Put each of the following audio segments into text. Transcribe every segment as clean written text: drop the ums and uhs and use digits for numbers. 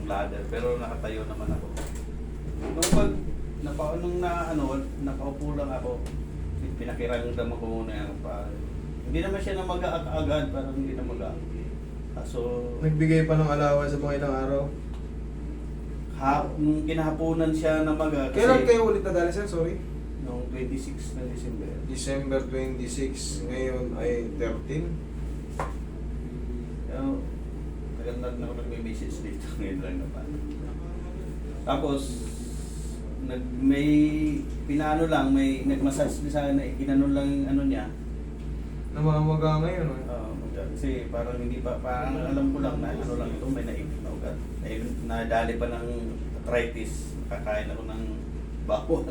ladder, pero nakatayo naman ako. Nung pag nakaupo lang ako, pinakiramdam ko muna yung pa. Hindi naman siya namaga agad, parang hindi namaga. So, Nagbigay pa ng allowance sa mga ilang araw. nung kinahaponan siya namaga. Kailan kayo ulit nadali, sir? Sorry. Noong 26 ng December. December 26. Ngayon ay 13. Tagal na ako nagme-message dito ngayon lang naman. Tapos, may pinano lang, may nagmassage sa akin na ginano lang yung ano niya. Namamaga ngayon. Kasi parang hindi pa, parang alam ko lang na ano lang ito, may naipit na ugat. Nadali pa ng arthritis, nakakain ako ng bawal.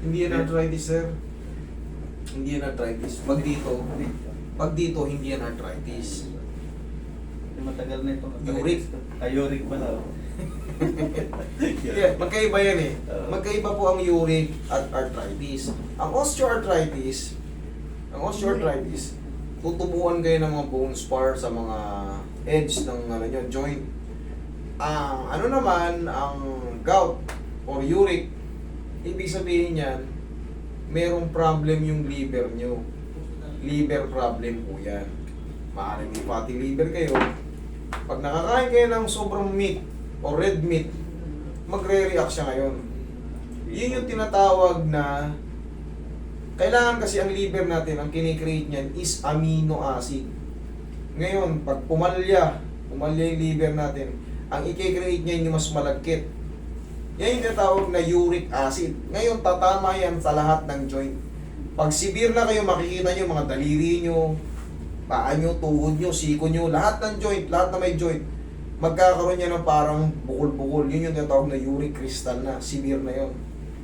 Hindi yan arthritis, sir. Hindi yan arthritis. Pag dito, hindi yan arthritis. Matagal na ito. Uric. Uric pala. Yeah, magkaiba yan eh. Magkaiba po ang uric at arthritis. Ang osteoarthritis, tutubuan kayo ng mga bone spar sa mga edge ng joint. Ang gout or uric, ibig sabihin yan, merong problem yung liver nyo. Liver problem po yan. Maaaring may fatty liver kayo. Pag nakakain kayo ng sobrang meat o red meat, magre-react siya ngayon. Yun yung tinatawag na kailangan kasi ang liver natin, ang kinikreate niyan is amino acid. Ngayon, pag pumalya yung liver natin, ang i-create niya yung mas malagkit. Yan yung tinatawag na uric acid. Ngayon, tatama yan sa lahat ng joint. Pag severe na kayo, makikita nyo mga daliri nyo, paa nyo, tuhod nyo, siko nyo, lahat ng joint, lahat na may joint, magkakaroon niya ng parang bukol-bukol. Yun yung tinatawag na uric crystal na, severe na yun.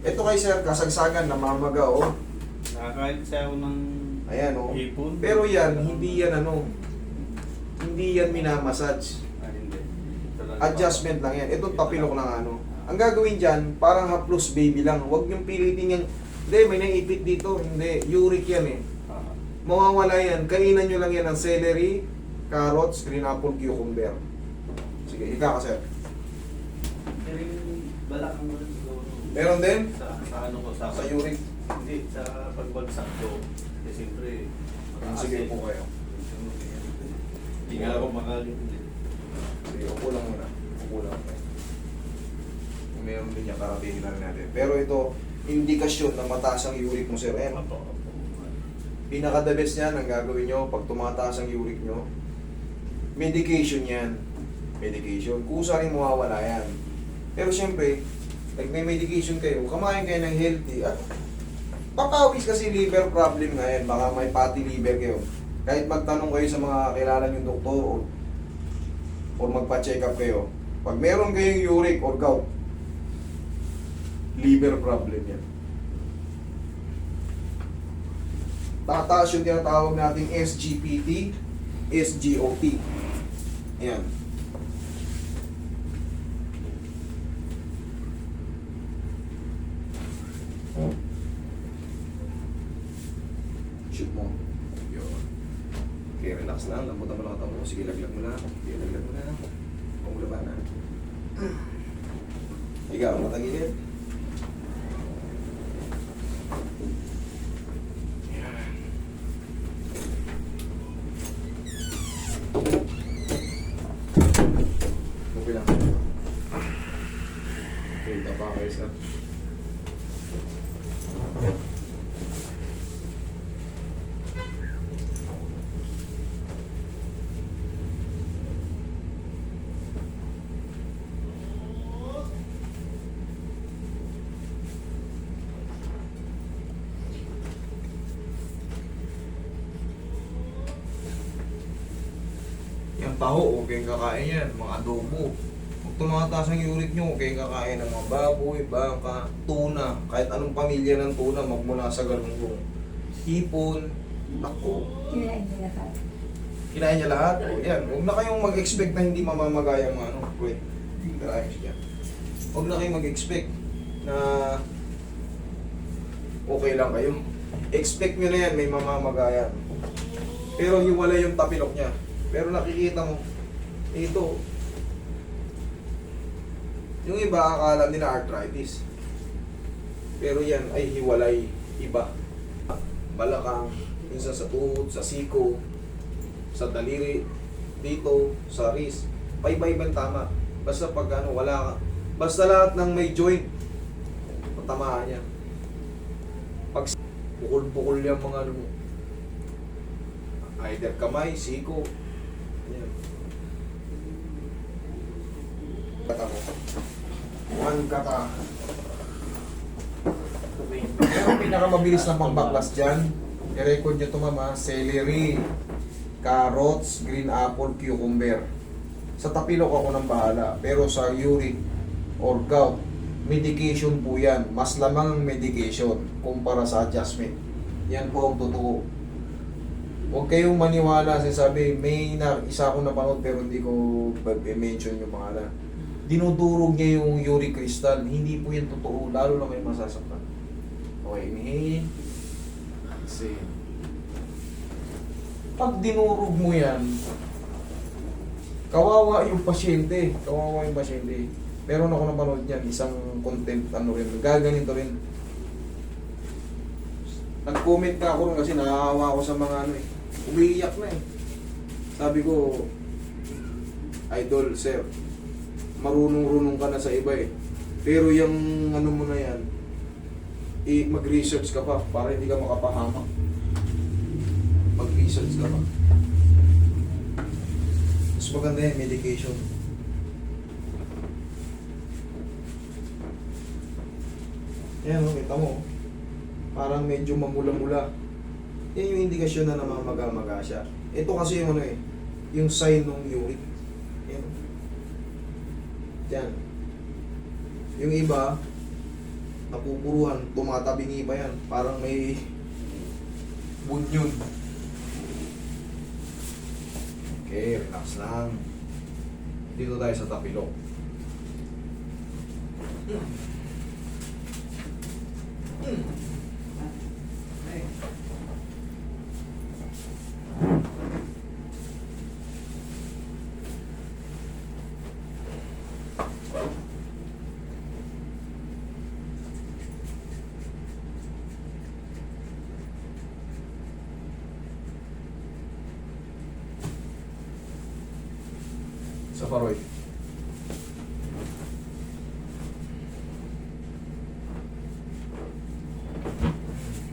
Ito kay sir, kasagsagan, namamaga, oh. Nakakain kasi ako ng Ayan, oh. hipon. Pero yan, hindi yan minamassage. Hindi. Ito lang. Adjustment lang yan. Itong tapilok lang Ang gagawin dyan, parang haplos baby lang. Huwag niyong pilitin yan. Hindi, may naipit dito. Hindi, uric yan eh. Mawawala yan. Kainan nyo lang yan ng celery, carrots, green apple, cucumber. Sige, ika ka sir. Pero yung balakang mo rin siguro. Meron din? Sa ano ko, sa uric. Hindi, sa pagbagsak ko. Kasi siyempre, Sige po kayo. Hindi nga ako makalit. Sige, upo lang muna. Upo lang kayo. Meron din yan, karatingin na rin natin. Pero ito, indikasyon na mataas ang uric mo, sir. Ayan. Pinaka-the best niyan, ang gagawin nyo, pag tumataas ang uric nyo, medication yan. Medication. Kusa rin mawawala yan. Pero siyempre, like may medication kayo, kamain kayo ng healthy, at papawis kasi liver problem nga yan. Baka may fatty liver kayo. Kahit magtanong kayo sa mga kilala nyong doktor o magpa-check up kayo, pag meron kayong uric or gout, liver problem yan. Tataas yung tinatawag nating SGPT, SGOT. Ayan. Shoot mo. Yun. Okay, relax lang. Lambutan mo lang ang mo. Sige, laglag mo na. Sige, laglag mo na. Pangulaban na. Ikaw, matagilid. Okay lang. Okay, tapa kayo sir. Yung taho, okay kakain yan. Mga adobo. Pag tumataas ang uric nyo, okay kakain ng mga baboy, baka, tuna. Kahit anong pamilya ng tuna, magmula sa galunggong. Hipon, ako. Kinain niya lahat. Kinain niya lahat? O yan. Huwag na kayong mag-expect na hindi mamamagaya mga ano. Wait. Karahin siya. Huwag na kayong mag-expect na okay lang kayo. Expect nyo na yan, may mamamagayan. Pero hiwalay yung tapilok niya. Pero nakikita mo, ito, Yung iba akala nila arthritis. Pero yan ay hiwalay, iba. Balakang, minsan sa tuhod, sa siko, sa daliri, dito, sa wrist. Paiba-ibang tama. Basta pag ano, wala ka. Basta lahat ng may joint, matamaan yan. Pag bukol-bukol yung mga ano mo. Either kamay, siko. Yan. Kata mo. One kata. Ang pinakamabilis na pambaklas dyan, i-record nyo ito mama, celery, carrots, green apple, cucumber. Sa tapilok ako nang bahala, pero sa uric or gout, medication po yan. Mas lamang ang medication kumpara sa adjustment. Yan po ang totoo. Huwag kayong maniwala sa sabi, may isa akong napanood pero hindi ko mention yung pangalan. Dinudurog niya yung uric crystal. Hindi po yan totoo, lalo na may masasaktan. Okay, inhale. Exhale. Pag dinurog mo yan, kawawa yung pasyente. Kawawa yung pasyente. Meron ako napanood niyan, isang content, ano rin, gaganito rin. Nag-comment ka ako rin kasi nakahawa ako sa mga ano eh. Umiiyak na eh. Sabi ko, idol, sir, marunong-runong ka na sa iba eh. Pero yung ano mo na yan, mag-research ka pa para hindi ka makapahamak. Mag-research ka pa. Mas maganda yan, medication. Yan o, kita mo. Parang medyo mamula-mula. Yan yung indikasyon na namamaga-maga siya. Ito kasi yung ano eh, yung sign ng uric. Yan. Yan. Yung iba, napupuruhan, tumatabingi pa yan. Parang may bunyon. Okay, relax lang. Dito tayo sa tapilok. Sa paroy.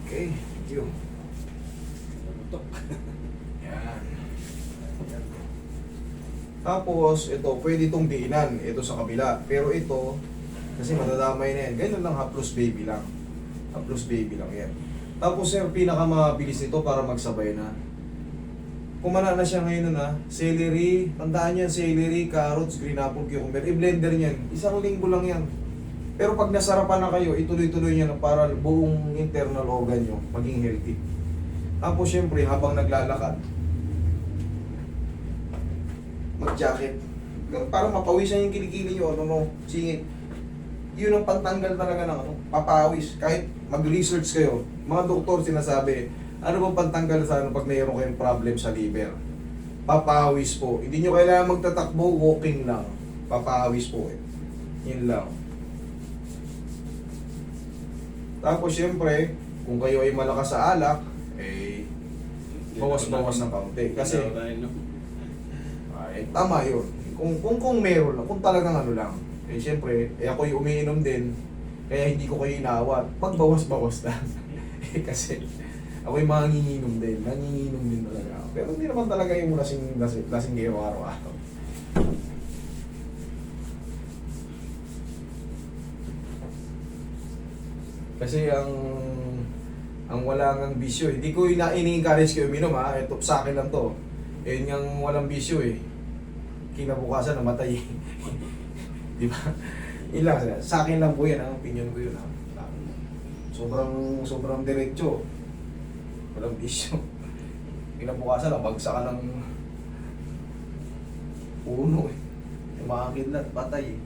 Okay, thank you. Yan. Tapos, ito, pwede itong diinan. Ito sa kabila. Pero ito, kasi madadamay na yan. Ganyan lang, haplos baby lang. Haplos baby lang yan. Tapos, sir, pinakamabilis nito para magsabay na. Kumana na siya ngayon na, celery, tandaan yan, celery, carrots, green apple, cucumber, i-blender niyan. Isang linggo lang yan. Pero pag nasarapan na kayo, ituloy-tuloy niya na para buong internal organ nyo maging healthy. Tapos syempre, habang naglalakad, mag-jacket. Para mapawisan yung kilikili nyo, singit. Yun ang pantanggal talaga ng papawis. Kahit mag-research kayo, mga doktor sinasabi, ano bang pantanggal sa pag mayroon kayong problem sa liver? Papawis po. Hindi nyo kailangan magtatakbo, walking lang. Papawis po eh. Yun lang. Tapos syempre, kung kayo ay malakas sa alak, eh, bawas-bawas ng kaunti. Kasi, ay, tama yun. Kung meron lang, kung talagang ano lang. Eh syempre, ako'y umiinom din, kaya hindi ko kayo inawat. Pagbawas-bawas lang. Kasi, ako'y manginginom din. Nanginginom din talaga ako. Pero hindi naman talaga yung lasing-gero araw-araw. Kasi ang wala ngang bisyo, hindi ko ini-encourage kayo uminom ha, ito sa akin lang to. Eh yun yung walang bisyo eh. Kinabukasan namatay. Di ba? Ilang sa akin lang po yan, ang opinion ko yun ha. Sobrang diretso. Walang bisyo. Kinabukasan nabagsak ka ng puno eh. Makakidlat, patay eh.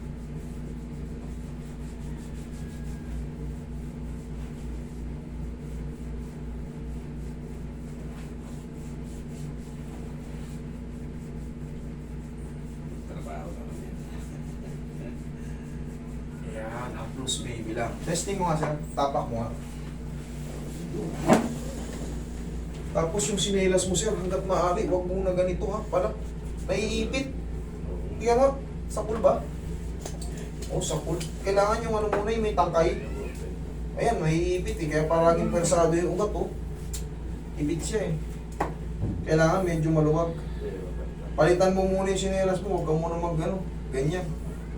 Plus baby lang. Testing mo nga sir. Tapak mo nga. Tapos yung sinelas mo sir, hanggat maaari, huwag mo na ganito ha. Parang naiipit. Tingnan mo, sapul ba? O, sapul. Kailangan yung ano muna, yung may tangkay. Ayan, naiipit eh. Kaya paraging persado yung ugat oh. Ibit siya eh. Kailangan medyo maluwag. Palitan mo muna yung sinelas mo, huwag ka muna mag-ano. Ganyan.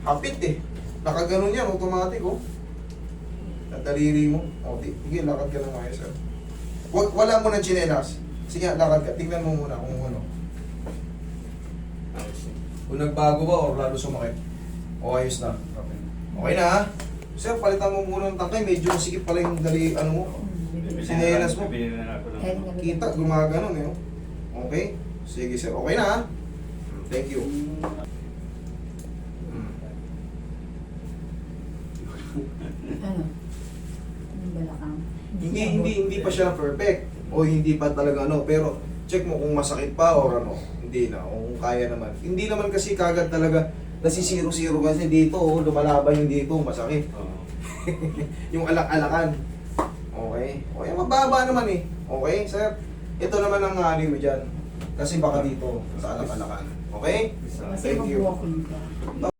Hapit eh. Nakaganon yan, automatic oh. Nataliri mo. O, sige, lakad ka na ngayon sir. Wala mo ng chinelas. Sige, lakad ka. Tingnan mo muna kung ano. Kung nagbago ba o lalo sumakit. O, ayos na. Okay na ha? Sir, palitan mo muna ng tangkay. Medyo masikip pala yung dali, ano mo. Sinelas mo. Kita, gumaganon eh. Okay? Sige sir. Okay na ha? Thank you. Ano? Yung balakang. Hindi pa siya perfect. O hindi pa talaga ano. Pero, check mo kung masakit pa or ano. Hindi na. O kung kaya naman. Hindi naman kasi kagad talaga nasisiro-siro kasi dito. Oh, lumalaban yung dito. Masakit. Yung alak-alakan. Okay? O yan, mababa naman eh. Okay, sir? Ito naman ang ano mo dyan. Kasi baka dito sa alak-alakan. Okay? Kasi Thank you. mag-walking ka.